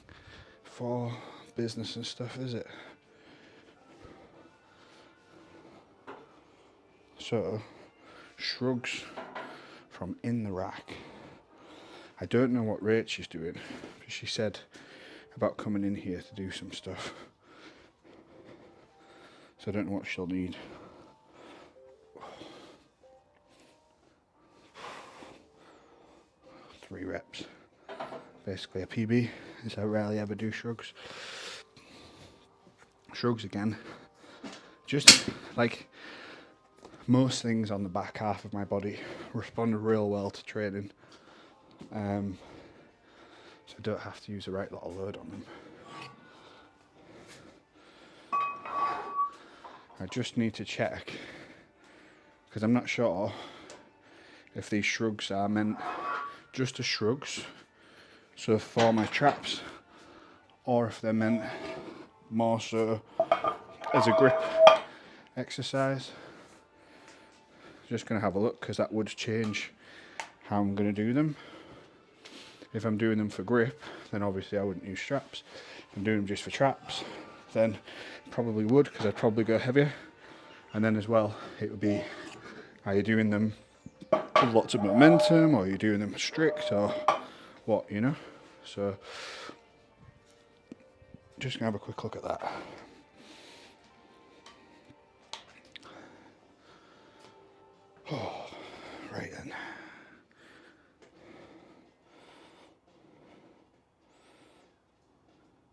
for business and stuff, is it? So, shrugs from In the Rack. I don't know what rate she's doing, but she said about coming in here to do some stuff. So I don't know what she'll need. Three reps. Basically a PB, as I rarely ever do shrugs. Shrugs again. Just like most things on the back half of my body respond real well to training. So I don't have to use the right lot of load on them. I just need to check, because I'm not sure if these shrugs are meant just as shrugs, so for my traps, or if they're meant more so as a grip exercise. Just going to have a look, because that would change how I'm going to do them. If I'm doing them for grip, then obviously I wouldn't use straps. If I'm doing them just for traps, then probably would, because I'd probably go heavier. And then as well, it would be, are you doing them with lots of momentum, or are you doing them strict, or what, you know? So, just gonna have a quick look at that. Oh, right then.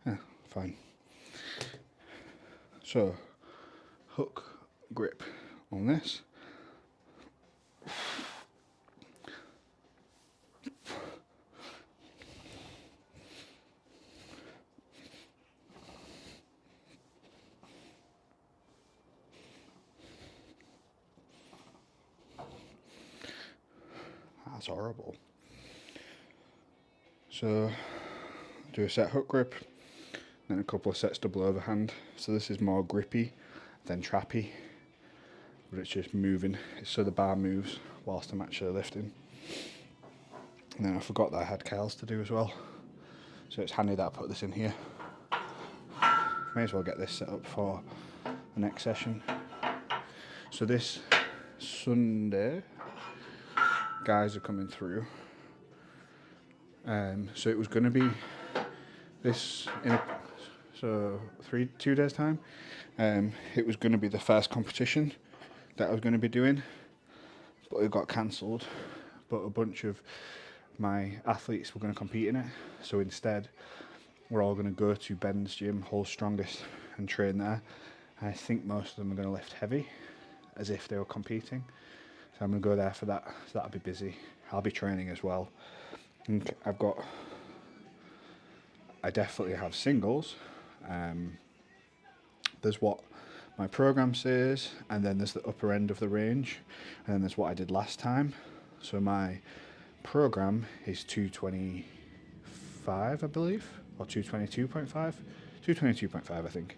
Yeah, fine. So, hook grip on this. That's horrible. So, do a set hook grip, then a couple of sets double overhand. So this is more grippy than trappy, but it's just moving, so the bar moves whilst I'm actually lifting. And then I forgot that I had curls to do as well, so it's handy that I put this in here. May as well get this set up for the next session. So this Sunday, guys are coming through. So it was going to be this in 2 days time. It was going to be the first competition that I was going to be doing, but it got cancelled. But a bunch of my athletes were going to compete in it, so instead we're all going to go to Ben's gym, Hull's Strongest, and train there. I think most of them are going to lift heavy, as if they were competing. So I'm going to go there for that. So that'll be busy. I'll be training as well. And I definitely have singles. There's what my program says, and then there's the upper end of the range, and then there's what I did last time. So my program is 225, I believe, or 222.5. 222.5, I think.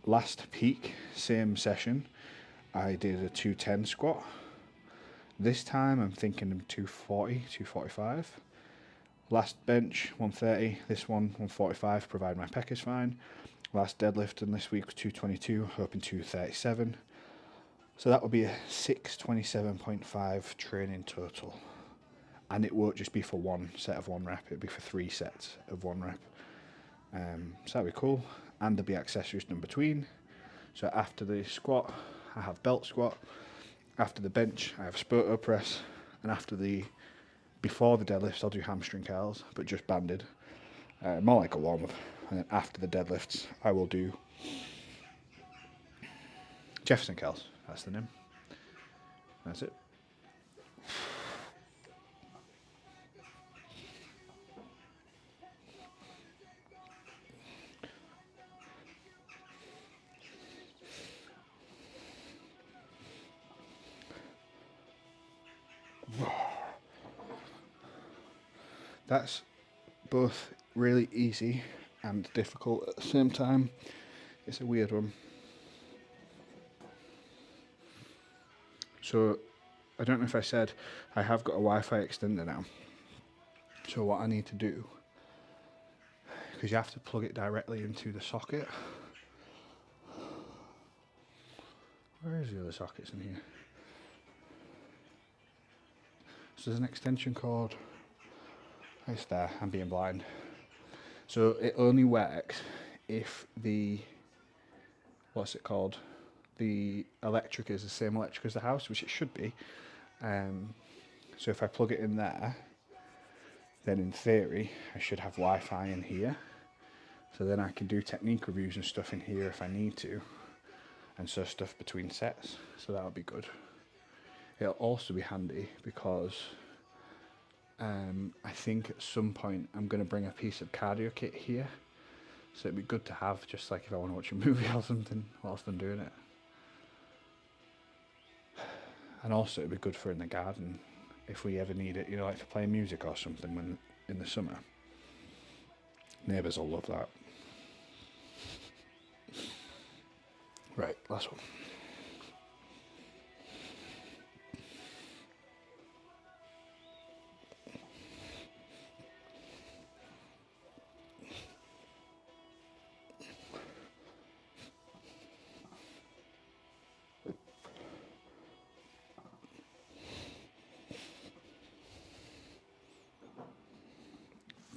Last peak, same session, I did a 210 squat. This time I'm thinking of 240, 245. Last bench, 130. This one, 145, provided my pec is fine. Last deadlift in this week was 222, hoping 237. So that would be a 627.5 training total. And it won't just be for one set of 1 rep, it'll be for 3 sets of 1 rep. So that'd be cool. And there'll be accessories in between. So after the squat, I have belt squat. After the bench, I have spoto press. And before the deadlifts, I'll do hamstring curls, but just banded. More like a warm-up. And then after the deadlifts, I will do Jefferson curls. That's the name. That's it. That's both really easy and difficult at the same time. It's a weird one. So, I don't know if I said, I have got a Wi-Fi extender now. So what I need to do, because you have to plug it directly into the socket. Where is the other sockets in here? So there's an extension cord. It's there, I'm being blind. So it only works if the, what's it called? The electric is the same electric as the house, which it should be. So if I plug it in there, then in theory, I should have Wi-Fi in here. So then I can do technique reviews and stuff in here if I need to. And so stuff between sets, so that would be good. It'll also be handy because I think at some point I'm going to bring a piece of cardio kit here. So it'd be good to have, just like if I want to watch a movie or something whilst I'm doing it. And also it'd be good for in the garden if we ever need it, you know, like for playing music or something when in the summer. Neighbours will love that. Right, last one.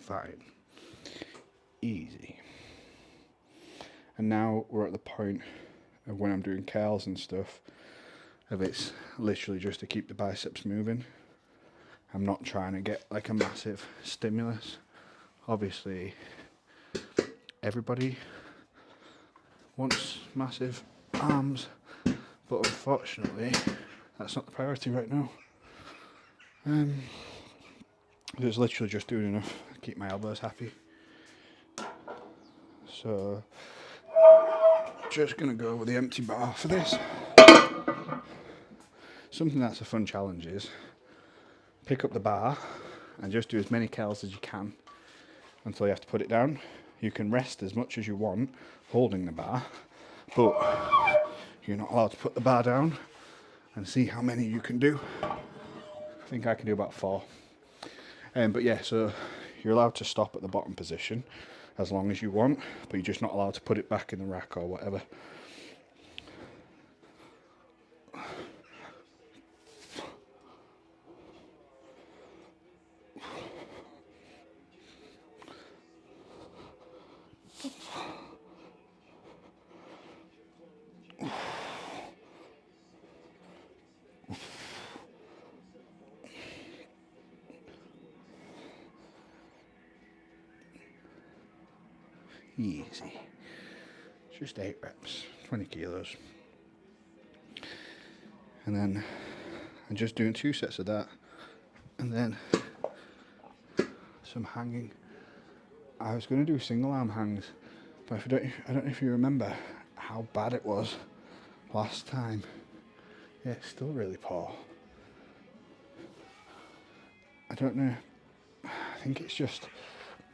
Fine. Easy. And now we're at the point of when I'm doing curls and stuff, of it's literally just to keep the biceps moving. I'm not trying to get like a massive stimulus. Obviously, everybody wants massive arms, but unfortunately, that's not the priority right now. It's literally just doing enough to keep my elbows happy. So, just gonna go with the empty bar for this. Something that's a fun challenge is pick up the bar and just do as many curls as you can until you have to put it down. You can rest as much as you want holding the bar, but you're not allowed to put the bar down and see how many you can do. I think I can do about 4. But yeah, so you're allowed to stop at the bottom position as long as you want, but you're just not allowed to put it back in the rack or whatever. Easy. Just 8 reps, 20 kilos. And then I'm just doing 2 sets of that. And then some hanging. I was going to do single arm hangs, but I don't know if you remember how bad it was last time. Yeah, it's still really poor. I don't know. I think it's just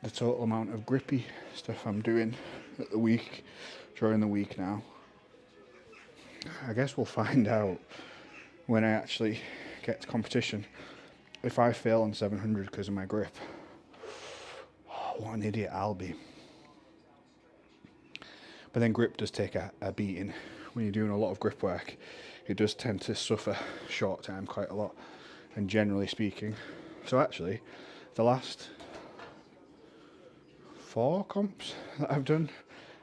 the total amount of grippy stuff I'm doing at the week, during the week now. I guess we'll find out when I actually get to competition. If I fail on 700 because of my grip, what an idiot I'll be. But then grip does take a beating. When you're doing a lot of grip work, it does tend to suffer short term quite a lot, and generally speaking. So actually, the last 4 comps that I've done,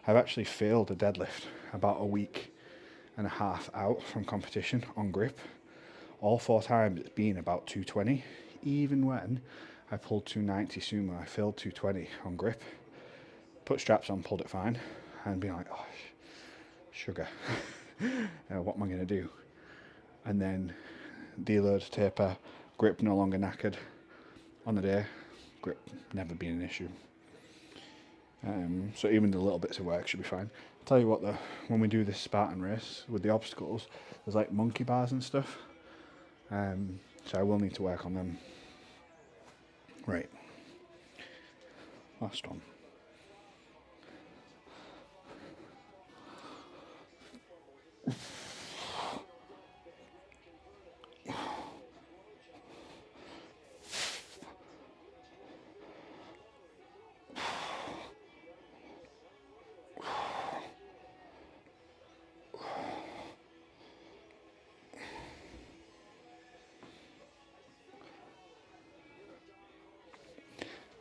I've actually failed a deadlift about a week and a half out from competition on grip. All 4 times it's been about 220. Even when I pulled 290 sumo, I failed 220 on grip. Put straps on, pulled it fine, and being like, oh, sugar. What am I going to do? And then deload, taper, grip no longer knackered on the day. Grip never been an issue. So even the little bits of work should be fine. I'll tell you what though, when we do this Spartan race with the obstacles, there's like monkey bars and stuff. So I will need to work on them. Right. Last one.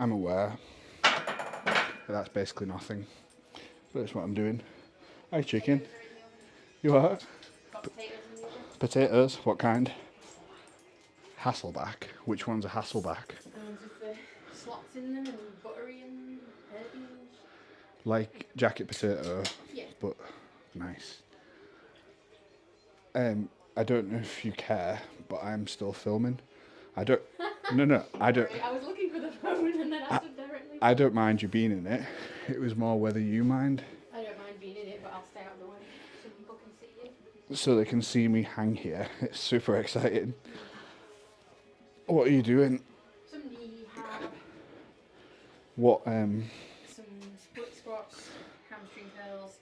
I'm aware that that's basically nothing, but it's what I'm doing. Hi chicken. You are? Got potatoes in the oven. Potatoes, what kind? Hasselback. Which one's a Hasselback? The ones with the slots in them and buttery and herby and Like jacket potato, yeah. but nice. I don't know if you care, but I'm still filming. I don't. No, I don't. Sorry, I was looking for the phone and then I stood directly. I don't mind you being in it. It was more whether you mind, I don't mind being in it, but I'll stay out of the way so people can see you. so they can see me hang here. It's super exciting. What are you doing? Some rehab, What? some split squats, hamstring curls,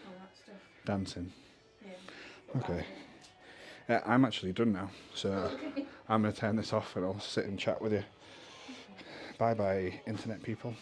all that stuff. Dancing. Yeah. Okay. Yeah, I'm actually done now, so Okay. I'm gonna turn this off and I'll sit and chat with you. Bye bye, internet people.